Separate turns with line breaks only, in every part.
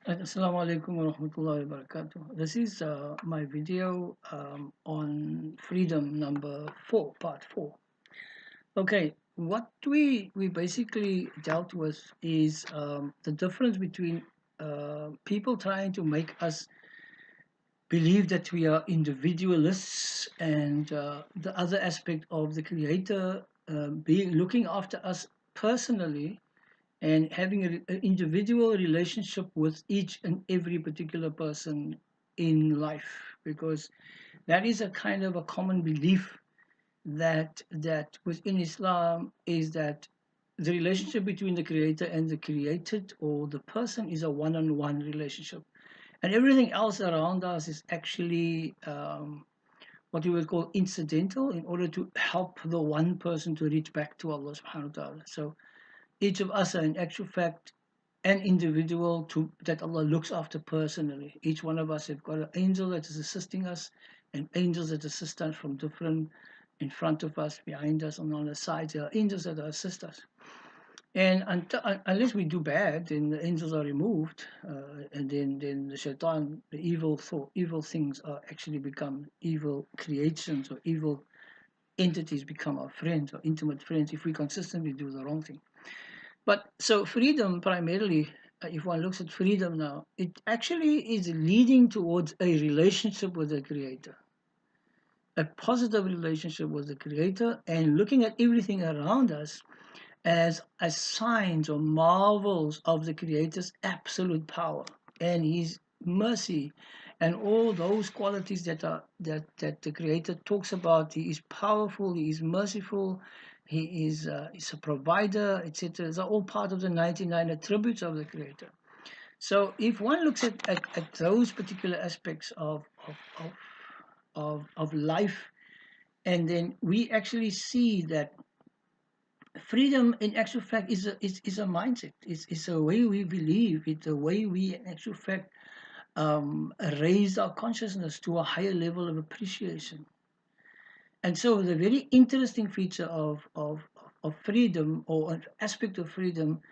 Assalamu alaikum wa rahmatullahi wa barakatuh. This is my video on freedom number 4, part 4. Okay, what we basically dealt with is the difference between people trying to make us believe that we are individualists and the other aspect of the creator being looking after us personally and having an individual relationship with each and every particular person in life, because that is a kind of a common belief that within Islam is that the relationship between the creator and the created or the person is a one-on-one relationship, and everything else around us is actually what you would call incidental in order to help the one person to reach back to Allah subhanahu wa ta'ala. So each of us are in actual fact an individual that Allah looks after personally. Each one of us have got an angel that is assisting us and angels that assist us from different in front of us, behind us, and on the sides. There are angels that assist us. And unless we do bad, then the angels are removed, and then the shaitan, the evil things are actually become evil creations or evil entities become our friends or intimate friends if we consistently do the wrong thing. But so freedom primarily, if one looks at freedom now, it actually is leading towards a relationship with the creator, a positive relationship with the creator, and looking at everything around us as signs or marvels of the creator's absolute power and his mercy and all those qualities that the creator talks about. He is powerful, he is merciful, he's a provider, etc. These are all part of the 99 attributes of the creator. So if one looks at those particular aspects of life, and then we actually see that freedom in actual fact is a mindset. It's a way we believe. It's a way we in actual fact raise our consciousness to a higher level of appreciation. And so the very interesting feature of freedom, or an aspect of freedom,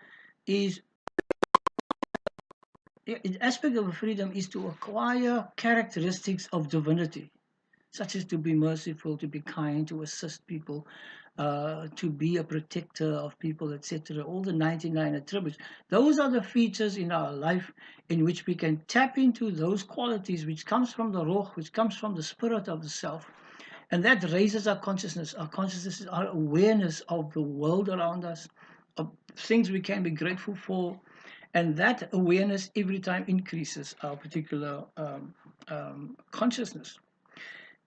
is an aspect of freedom is to acquire characteristics of divinity, such as to be merciful, to be kind, to assist people, to be a protector of people, etc. All the 99 attributes. Those are the features in our life in which we can tap into those qualities which comes from the Ruh, which comes from the spirit of the self. And that raises our consciousness. Our consciousness is our awareness of the world around us, of things we can be grateful for. And that awareness every time increases our particular consciousness.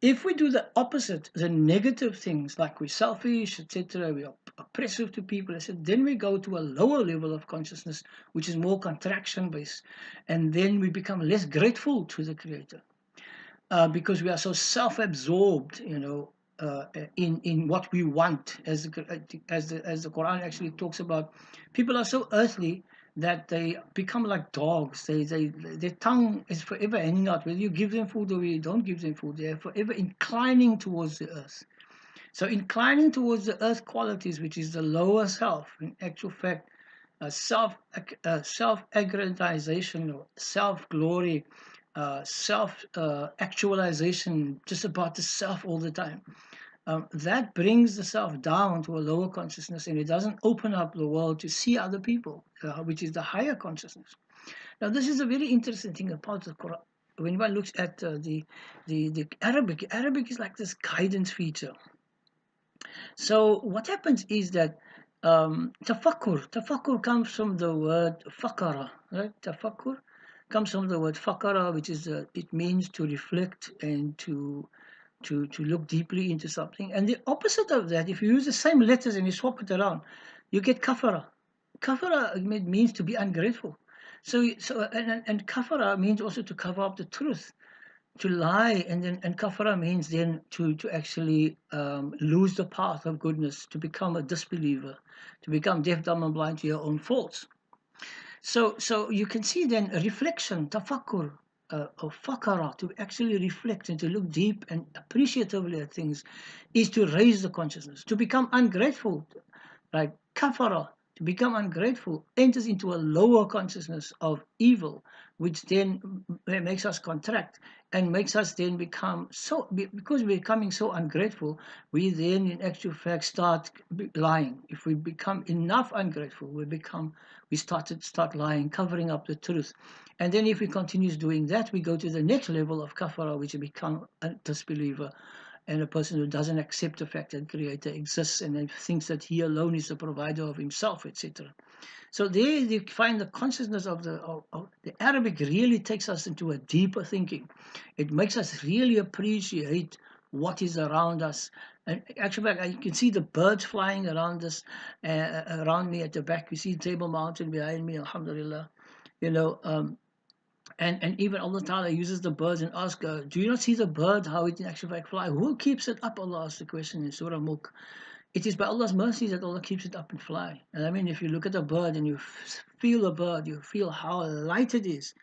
If we do the opposite, the negative things, like we're selfish, etc., we are oppressive to people, etc., then we go to a lower level of consciousness, which is more contraction based, and then we become less grateful to the Creator because we are so self-absorbed, in what we want. As the Quran actually talks about, people are so earthly that they become like dogs. Their tongue is forever hanging out. Whether you give them food or you don't give them food, they're forever inclining towards the earth. So inclining towards the earth qualities, which is the lower self, in actual fact, self-aggrandization or self-glory, self-actualization, just about the self all the time. That brings the self down to a lower consciousness, and it doesn't open up the world to see other people, which is the higher consciousness. Now, this is a very interesting thing about the Quran. When one looks at the Arabic is like this guidance feature. So what happens is that tafakkur comes from the word fakara, right? Tafakkur comes from the word fakara, which is it means to reflect and to look deeply into something. And the opposite of that, if you use the same letters and you swap it around, you get kafara. Kafara means to be ungrateful. And kafara means also to cover up the truth, to lie, and kafara means then to actually lose the path of goodness, to become a disbeliever, to become deaf, dumb, and blind to your own faults. So you can see then a reflection, tafakkur, or fakara, to actually reflect and to look deep and appreciatively at things, is to raise the consciousness, to become ungrateful, right? Kafara, become ungrateful, enters into a lower consciousness of evil, which then makes us contract and makes us then become so, because we're becoming so ungrateful, we then in actual fact start lying. If we become enough ungrateful, we start lying, covering up the truth. And then if we continue doing that, we go to the next level of kafara, which we become a disbeliever and a person who doesn't accept the fact that Creator exists and then thinks that He alone is the provider of Himself, etc. So there you find the consciousness of the Arabic really takes us into a deeper thinking. It makes us really appreciate what is around us. And actually, you can see the birds flying around us, around me at the back. You see Table Mountain behind me, alhamdulillah. You know, and even Allah Ta'ala uses the birds and asks, do you not see the bird, how it in actual fact fly? Who keeps it up? Allah asks the question in Surah Mulk. It is by Allah's mercy that Allah keeps it up and fly. And I mean, if you look at a bird and you feel a bird, you feel how light it is,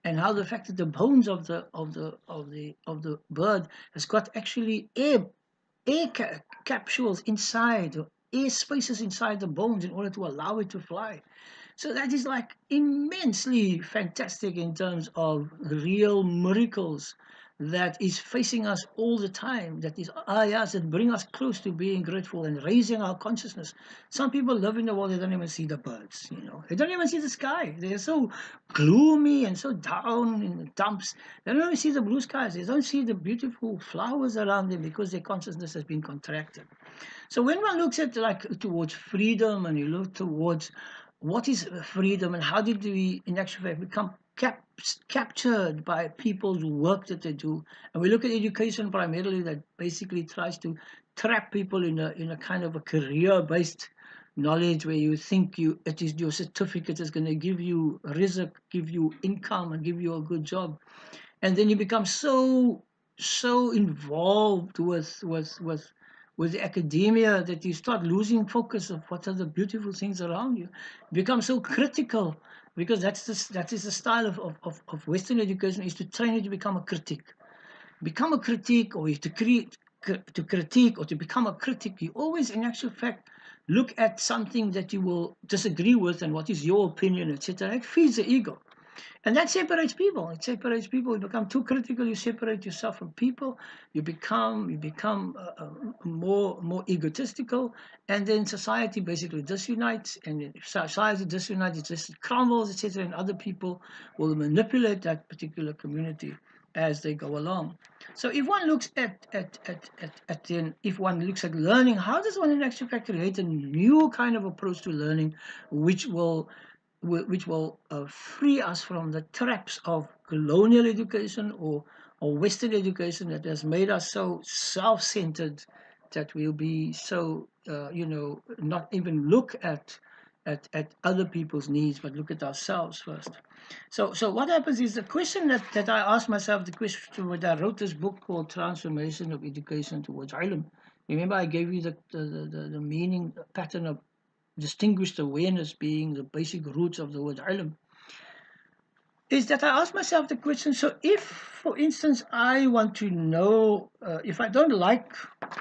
and how the fact that the bones of the bird has got actually air capsules inside, air spaces inside the bones in order to allow it to fly. So that is like immensely fantastic in terms of real miracles that is facing us all the time. That is ayahs that bring us close to being grateful and raising our consciousness. Some people live in the world, they don't even see the birds, They don't even see the sky. They're so gloomy and so down in the dumps. They don't even see the blue skies. They don't see the beautiful flowers around them because their consciousness has been contracted. So when one looks at like towards freedom and you look towards what is freedom and how did we in actual fact become captured by people's work that they do, and we look at education primarily that basically tries to trap people in a kind of a career-based knowledge where you think it is your certificate is going to give you rizq, give you income, and give you a good job, and then you become so involved with the academia that you start losing focus of what are the beautiful things around you. You become so critical because that is the style of Western education, is to train you to become a critic. Become a critic, or to critique or to become a critic, you always in actual fact look at something that you will disagree with and what is your opinion, etc. It feeds the ego. And that separates people. It separates people. You become too critical. You separate yourself from people. You become more egotistical, and then society basically disunites. And if society disunites, it just crumbles, etc. And other people will manipulate that particular community as they go along. So if one looks at then, if one looks at learning, how does one in actual fact create a new kind of approach to learning, which will free us from the traps of colonial education or Western education that has made us so self-centered that we'll be so, not even look at other people's needs, but look at ourselves first. So what happens is the question that I asked myself, the question when I wrote this book called Transformation of Education Towards Ilm. Remember, I gave you the meaning pattern of distinguished awareness being the basic roots of the word ilm, is that I ask myself the question, so if, for instance, I want to know, if I don't like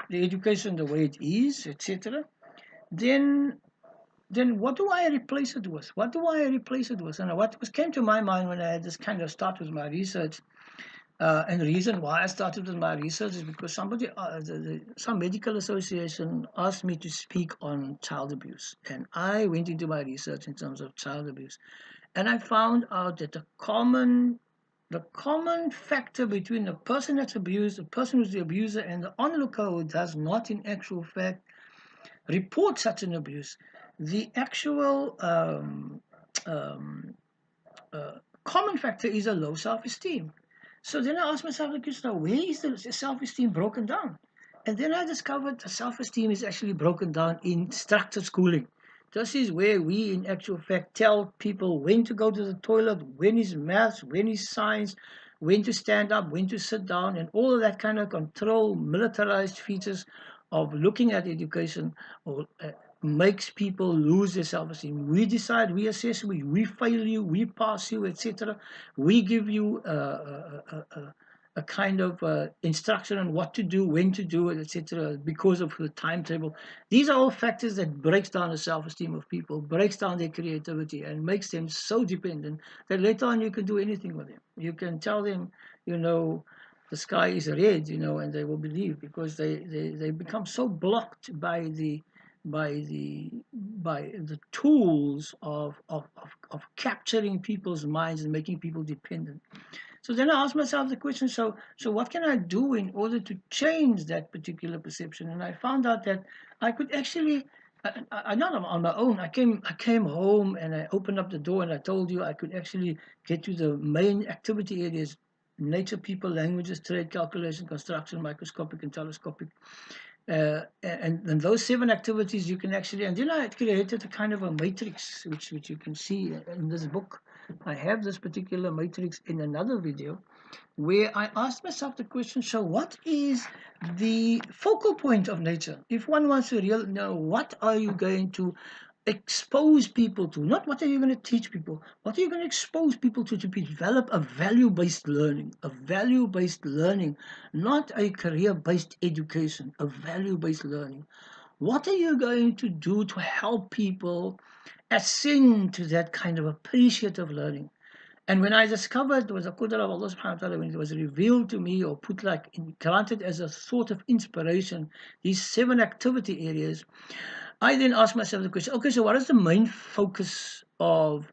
the education the way it is, etc., then what do I replace it with? What do I replace it with? And what came to my mind when I had this kind of start with my research, and the reason why I started with my research is because some medical association asked me to speak on child abuse. And I went into my research in terms of child abuse. And I found out that the common factor between the person that's abused, the person who's the abuser, and the onlooker who does not in actual fact report such an abuse, the actual um, common factor is a low self-esteem. So then I asked myself the question, where is the self-esteem broken down? And then I discovered the self-esteem is actually broken down in structured schooling. This is where we, in actual fact, tell people when to go to the toilet, when is maths, when is science, when to stand up, when to sit down, and all of that kind of control, militarized features of looking at education or makes people lose their self-esteem. We decide, we assess, we fail you, we pass you, etc. We give you a a kind of instruction on what to do, when to do it, etc., because of the timetable. These are all factors that breaks down the self-esteem of people, breaks down their creativity, and makes them so dependent that later on you can do anything with them. You can tell them, you know, the sky is red, you know, and they will believe, because they become so blocked by the tools of capturing people's minds and making people dependent. So then I asked myself the question, so what can I do in order to change that particular perception? And I found out that I could actually, not on my own. I came home and I opened up the door and I told you I could actually get to the main activity areas: nature, people, languages, trade, calculation, construction, microscopic and telescopic. And those 7 activities you can actually, and then I created a kind of a matrix, which you can see in this book. I have this particular matrix in another video, where I asked myself the question, so what is the focal point of nature? If one wants to really know, what are you going to expose people to? Not what are you going to teach people, what are you going to expose people to develop a value-based learning, not a career-based education, a value-based learning. What are you going to do to help people ascend to that kind of appreciative learning? And when I discovered it was a qudra of Allah subhanahu wa ta'ala, when it was revealed to me or put granted as a sort of inspiration, these 7 activity areas, I then asked myself the question, okay, so what is the main focus of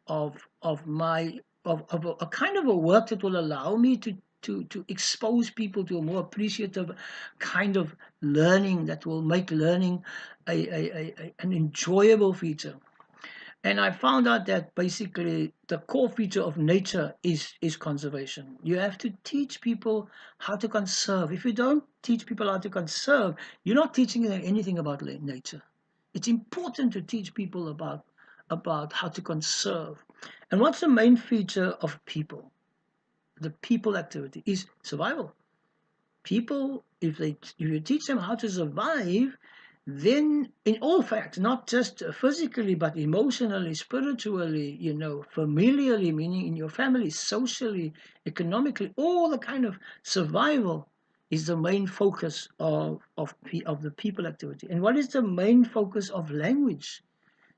my of a kind of a work that will allow me to expose people to a more appreciative kind of learning that will make learning an enjoyable feature? And I found out that basically the core feature of nature is conservation. You have to teach people how to conserve. If you don't teach people how to conserve, you're not teaching them anything about nature. It's important to teach people about how to conserve. And what's the main feature of people? The people activity is survival. People, if you teach them how to survive, then in all facts, not just physically, but emotionally, spiritually, familially, meaning in your family, socially, economically, all the kind of survival is the main focus of the people activity. And what is the main focus of language?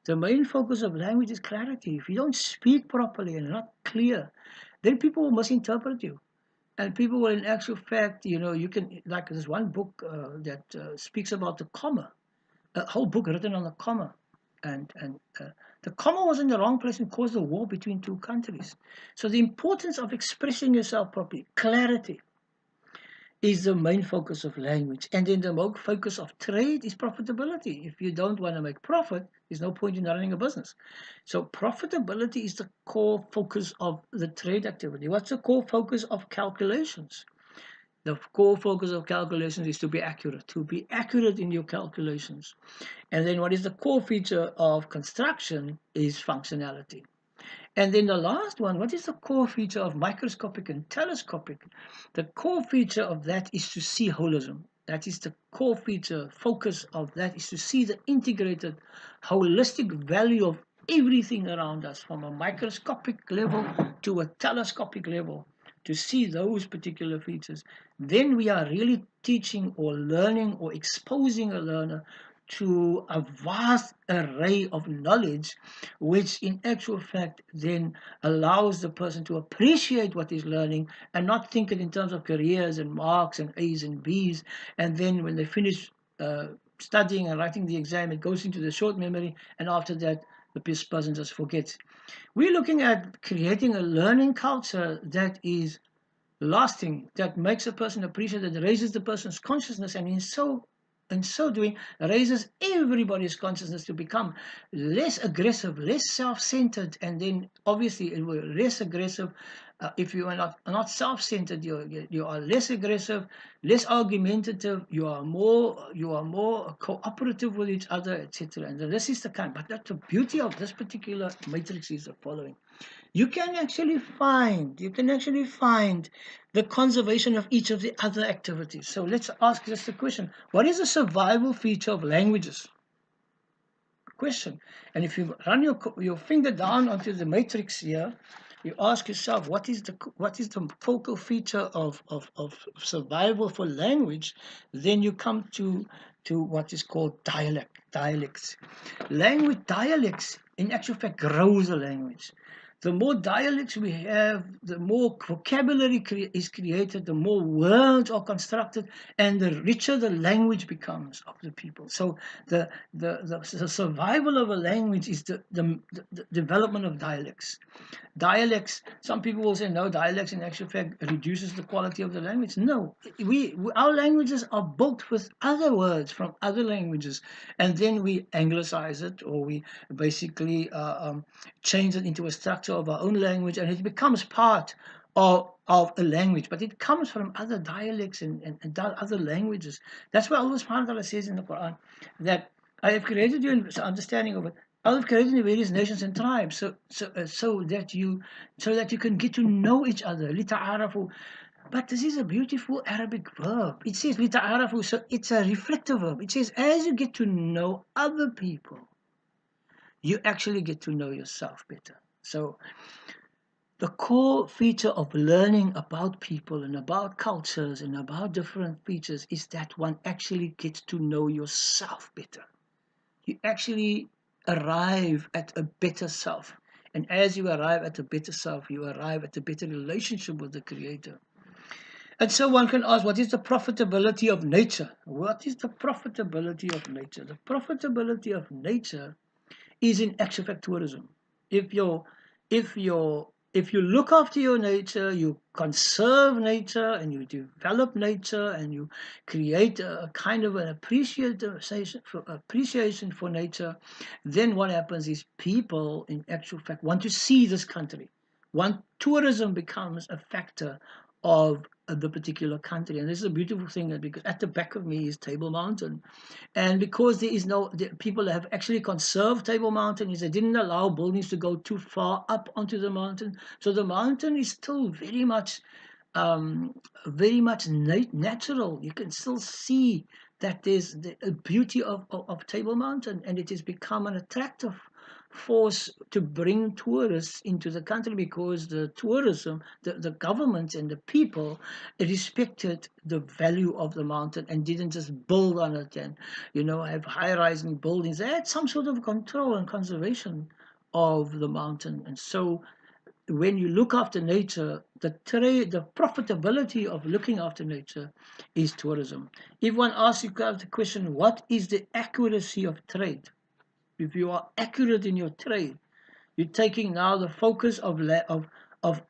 The main focus of language is clarity. If you don't speak properly and not clear, then people will misinterpret you. And people will, in actual fact, you can, like there's one book that speaks about the comma, a whole book written on the comma, and the comma was in the wrong place and caused a war between 2 countries. So the importance of expressing yourself properly, clarity, is the main focus of language. And then the main focus of trade is profitability. If you don't want to make profit, there's no point in running a business. So profitability is the core focus of the trade activity. What's the core focus of calculations? The core focus of calculations is to be accurate in your calculations. And then what is the core feature of construction is functionality. And then the last one, what is the core feature of microscopic and telescopic? The core feature of that is to see holism. That is the core feature, focus of that is to see the integrated, holistic value of everything around us, from a microscopic level to a telescopic level, to see those particular features. Then we are really teaching or learning or exposing a learner to a vast array of knowledge, which in actual fact then allows the person to appreciate what he's learning and not think it in terms of careers and marks and A's and B's. And then when they finish studying and writing the exam, it goes into the short memory, and after that, the person just forgets. We're looking at creating a learning culture that is lasting, that makes a person appreciate, that raises the person's consciousness, and in so doing, raises everybody's consciousness to become less aggressive, less self-centered, and then obviously it will less aggressive. If you are not self-centered, you are less aggressive, less argumentative. You are more cooperative with each other, etc. And this is the kind. But that's the beauty of this particular matrix is the following. You can actually find the conservation of each of the other activities. So let's ask just a question. What is the survival feature of languages? Question. And if you run your finger down onto the matrix here, You ask yourself, what is the focal feature of survival for language? Then you come to what is called dialects. Language dialects, in actual fact, grows a language. The more dialects we have, the more vocabulary is created, the more words are constructed, and the richer the language becomes of the people. So the survival of a language is the development of dialects. Dialects, some people will say no, dialects in actual fact reduces the quality of the language. No, our languages are built with other words from other languages, and then we anglicize it, or we basically change it into a structure of our own language, and it becomes part of a language, but it comes from other dialects and other languages. That's why Allah subhanahu wa ta'ala says in the Quran that I have created you in understanding of it. I've created the various nations and tribes, so that you can get to know each other. لِتَعَارَفُوا. But this is a beautiful Arabic verb. It says لِتَعَارَفُوا, so it's a reflective verb. It says as you get to know other people, you actually get to know yourself better. So the core feature of learning about people and about cultures and about different features is that one actually gets to know yourself better. You actually arrive at a better self. And as you arrive at a better self, you arrive at a better relationship with the Creator. And so one can ask, what is the profitability of nature? What is the profitability of nature? The profitability of nature is in actual fact tourism. If you're if you're if you look after your nature, you conserve nature and you develop nature and you create a kind of an appreciation for nature, then what happens is people in actual fact want to see this country. One tourism becomes a factor of the particular country. And this is a beautiful thing because at the back of me is Table Mountain. And because people have actually conserved Table Mountain, is they didn't allow buildings to go too far up onto the mountain. So the mountain is still um, very much natural. You can still see that there's the beauty of Table Mountain, and it has become an attractive force to bring tourists into the country because the government and the people respected the value of the mountain and didn't just build on it and have high-rising buildings. They had some sort of control and conservation of the mountain. And so when you look after nature, the profitability of looking after nature is tourism. If one asks you the question, what is the accuracy of trade? If you are accurate in your trade, you're taking now the focus of of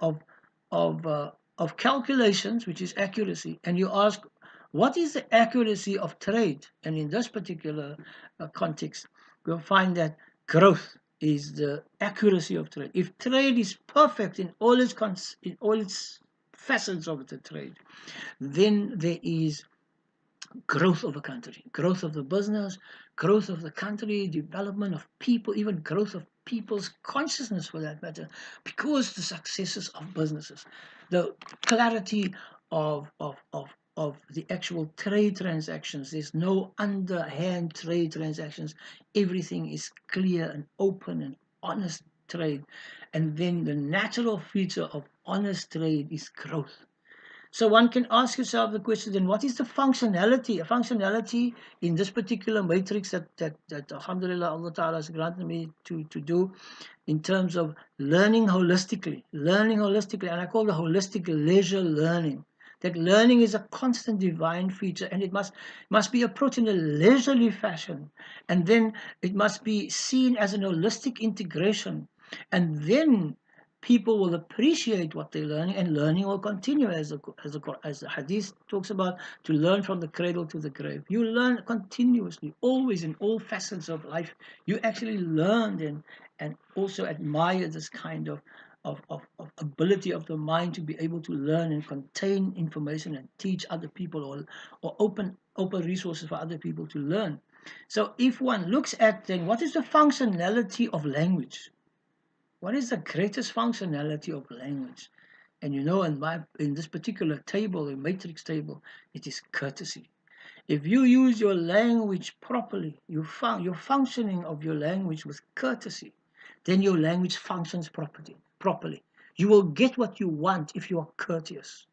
of calculations, which is accuracy, and you ask, what is the accuracy of trade? And in this particular context, we'll find that growth is the accuracy of trade. If trade is perfect in all its facets of the trade, then there is growth of a country, growth of the business, growth of the country, development of people, even growth of people's consciousness for that matter, because the successes of businesses, the clarity of the actual trade transactions. There's no underhand trade transactions. Everything is clear and open and honest trade. And then the natural feature of honest trade is growth. So one can ask yourself the question then, what is the functionality? A functionality in this particular matrix that Alhamdulillah Allah Ta'ala has granted me to do in terms of learning holistically. And I call the holistic leisure learning. That learning is a constant divine feature and it must be approached in a leisurely fashion. And then it must be seen as an holistic integration. And then people will appreciate what they're learning, and learning will continue, as the hadith talks about, to learn from the cradle to the grave. You learn continuously, always, in all facets of life. You actually learn and also admire this kind of ability of the mind to be able to learn and contain information and teach other people, or open resources for other people to learn. So if one looks at then what is the functionality of language, what is the greatest functionality of language? And in this particular table, the matrix table, it is courtesy. If you use your language properly, your functioning of your language with courtesy, then your language functions properly. You will get what you want if you are courteous.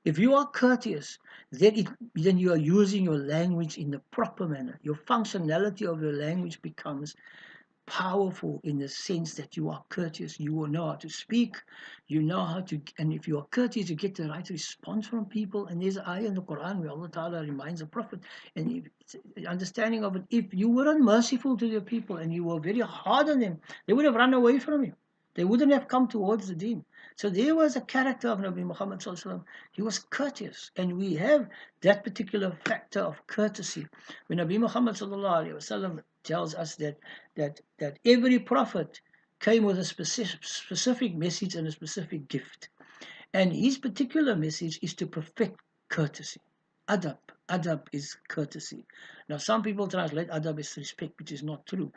If you are courteous, then you are using your language in the proper manner. Your functionality of your language becomes powerful in the sense that you are courteous. You will know how to speak, you know how to, and if you are courteous, you get the right response from people. And there's an ayah in the Quran where Allah Ta'ala reminds the Prophet, and the understanding of it, if you were unmerciful to your people and you were very hard on them, they would have run away from you. They wouldn't have come towards the deen. So there was a character of Nabi Muhammad Sallallahu Alaihi Wasallam. He was courteous, and we have that particular factor of courtesy. When Nabi Muhammad Sallallahu Alaihi Wasallam tells us that every prophet came with a specific message and a specific gift. And his particular message is to perfect courtesy. Adab. Adab is courtesy. Now, some people translate adab as respect, which is not true.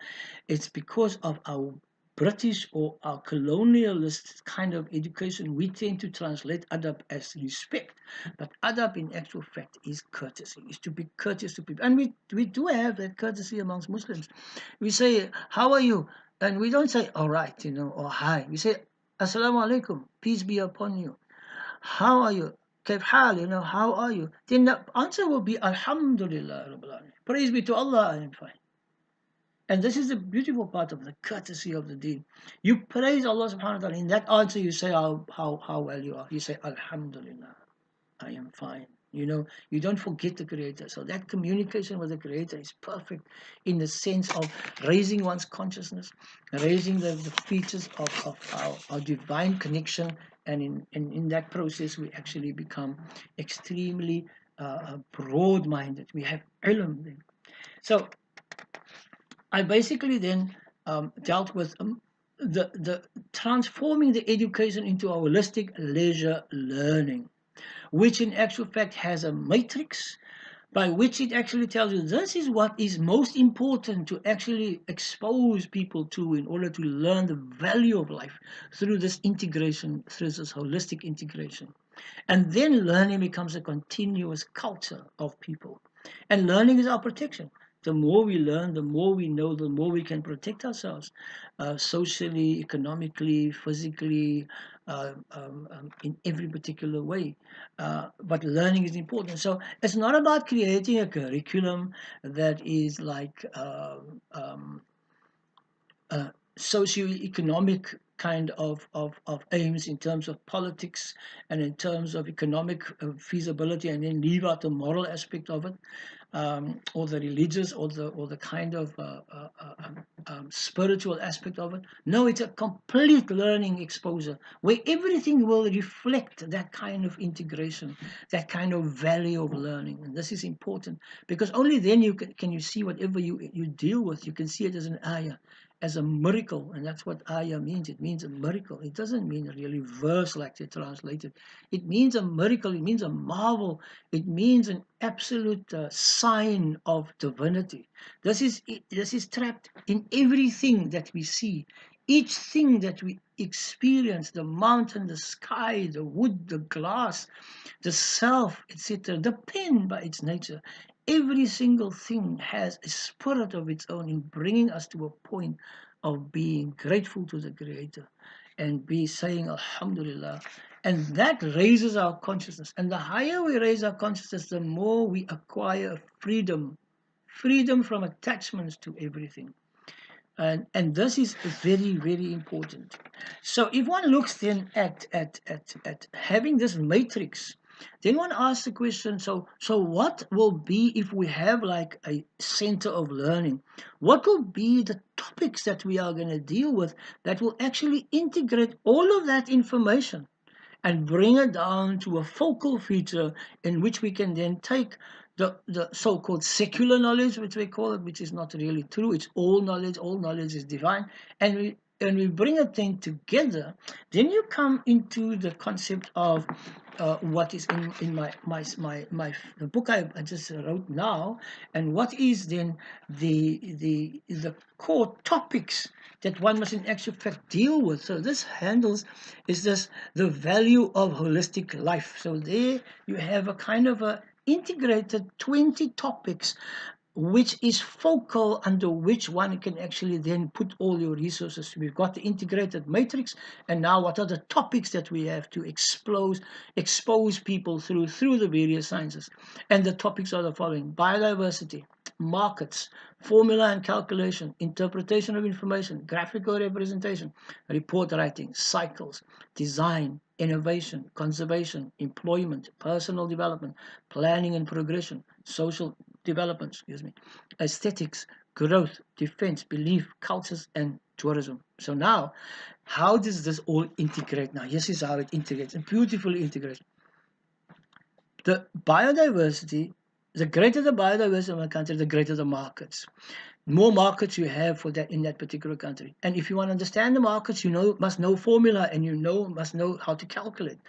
It's because of our British or our colonialist kind of education, we tend to translate adab as respect. But adab, in actual fact, is courtesy, is to be courteous to people. And we do have that courtesy amongst Muslims. We say, how are you? And we don't say, all right, or hi. We say, assalamu alaikum, peace be upon you. How are you? Kaif hal, how are you? Then the answer will be, Alhamdulillah, Rabbil Alameen. Praise be to Allah, I am fine. And this is the beautiful part of the courtesy of the deen. You praise Allah subhanahu wa ta'ala. In that answer, you say how well you are. You say, Alhamdulillah, I am fine. You don't forget the Creator. So that communication with the Creator is perfect in the sense of raising one's consciousness, raising the features of our divine connection. And in that process, we actually become extremely broad-minded. We have ilm then. So I basically then dealt with the transforming the education into a holistic leisure learning, which in actual fact has a matrix by which it actually tells you this is what is most important to actually expose people to in order to learn the value of life through this integration, through this holistic integration. And then learning becomes a continuous culture of people. And learning is our protection. The more we learn, the more we know, the more we can protect ourselves socially, economically, physically, in every particular way. But learning is important. So it's not about creating a curriculum that is like socio-economic kind of aims in terms of politics and in terms of economic feasibility, and then leave out the moral aspect of it, or the religious or the kind of spiritual aspect of it. No, it's a complete learning exposure where everything will reflect that kind of integration, that kind of value of learning. And this is important because only then can you see whatever you deal with, you can see it as an ayah, as a miracle. And that's what ayah means. It means a miracle. It doesn't mean really verse like they translated. It means a miracle. It means a marvel. It means an absolute sign of divinity. This is trapped in everything that we see. Each thing that we experience, the mountain, the sky, the wood, the glass, the self, etc., the pen by its nature, every single thing has a spirit of its own in bringing us to a point of being grateful to the Creator and be saying Alhamdulillah. And that raises our consciousness. And the higher we raise our consciousness, the more we acquire freedom from attachments to everything. And this is very, very important. So if one looks then at having this matrix, then one asks the question, so what will be if we have like a center of learning? What will be the topics that we are going to deal with that will actually integrate all of that information and bring it down to a focal feature in which we can then take the so-called secular knowledge, which we call it, which is not really true. It's all knowledge is divine, and we bring it then together. Then you come into the concept of what is in the book I just wrote now, and what is then the core topics that one must in actual fact deal with. So this is the value of holistic life. So there you have a kind of a integrated 20 topics which is focal, under which one can actually then put all your resources. We've got the integrated matrix, and now what are the topics that we have to expose people through the various sciences? And the topics are the following: biodiversity, markets, formula and calculation, interpretation of information, graphical representation, report writing, cycles, design, innovation, conservation, employment, personal development, planning and progression, social development, aesthetics, growth, defense, belief, cultures, and tourism. So now, how does this all integrate? Now, this is how it integrates, and beautifully integrates. The biodiversity, the greater the biodiversity of a country, the greater the markets. More markets you have for that in that particular country. And if you want to understand the markets, must know formula, and must know how to calculate.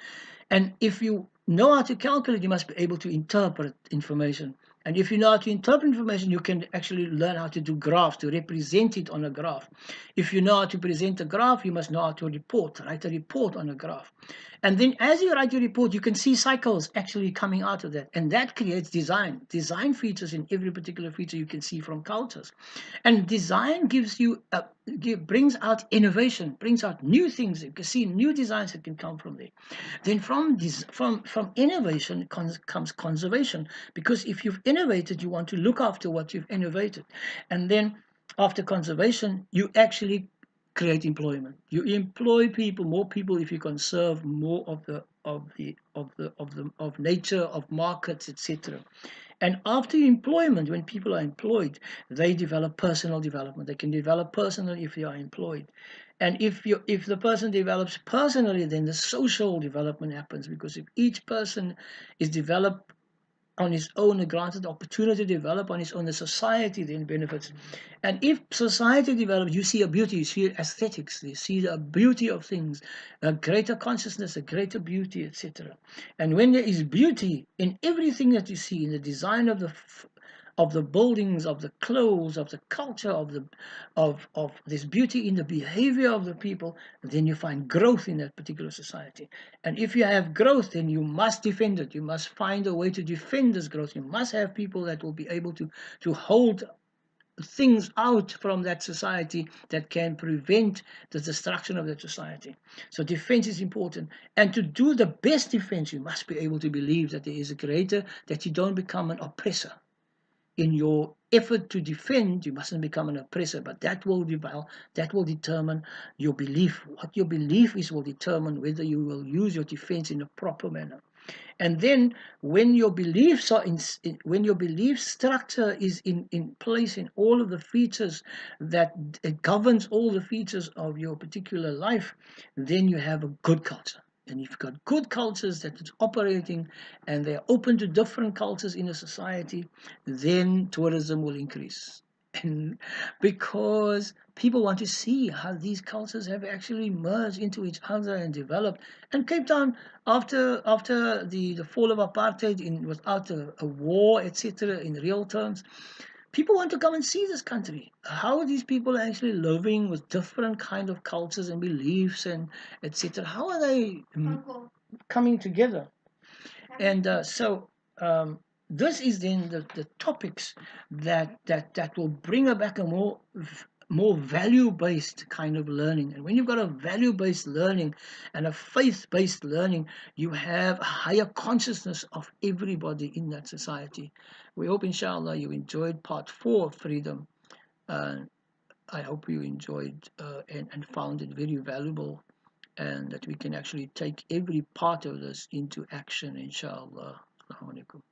And if you know how to calculate, you must be able to interpret information. And if you know how to interpret information, you can actually learn how to do graphs, to represent it on a graph. If you know how to present a graph, you must know how to write a report on a graph. And then as you write your report, you can see cycles actually coming out of that. And that creates design features. In every particular feature you can see from cultures. And design brings out innovation, brings out new things. You can see new designs that can come from there. Then from innovation comes conservation, because if you've innovated, you want to look after what you've innovated. And then after conservation, you actually create employment. You employ people, more people, if you conserve more of nature, of markets, etc. And after employment, when people are employed, they develop personal development. They can develop personally if they are employed. And if the person develops personally, then the social development happens, because if each person is developed on his own, granted the opportunity to develop on his own, the society then benefits. And if society develops, you see a beauty, you see aesthetics, you see the beauty of things, a greater consciousness, a greater beauty, etc. And when there is beauty in everything that you see, in the design of the buildings, of the clothes, of the culture, of this beauty in the behavior of the people, then you find growth in that particular society. And if you have growth, then you must defend it. You must find a way to defend this growth. You must have people that will be able to hold things out from that society that can prevent the destruction of that society. So defense is important. And to do the best defense, you must be able to believe that there is a creator, that you don't become an oppressor. In your effort to defend, you mustn't become an oppressor, but that will determine your belief. What your belief is will determine whether you will use your defense in a proper manner. And then when your beliefs are when your belief structure is in place, in all of the features that it governs all the features of your particular life, then you have a good culture. And if you've got good cultures that is operating, and they're open to different cultures in a society, then tourism will increase. And because people want to see how these cultures have actually merged into each other and developed. And Cape Town, after the fall of apartheid, without a war, etc., in real terms, people want to come and see this country. How are these people actually living with different kind of cultures and beliefs and etc.? How are they coming together? And so this is then the topics that will bring back a more value-based kind of learning. And when you've got a value-based learning and a faith-based learning, you have a higher consciousness of everybody in that society. We hope, inshallah, you enjoyed part 4 of Freedom. I hope you enjoyed and found it very valuable, and that we can actually take every part of this into action, inshallah. Assalamu alaikum.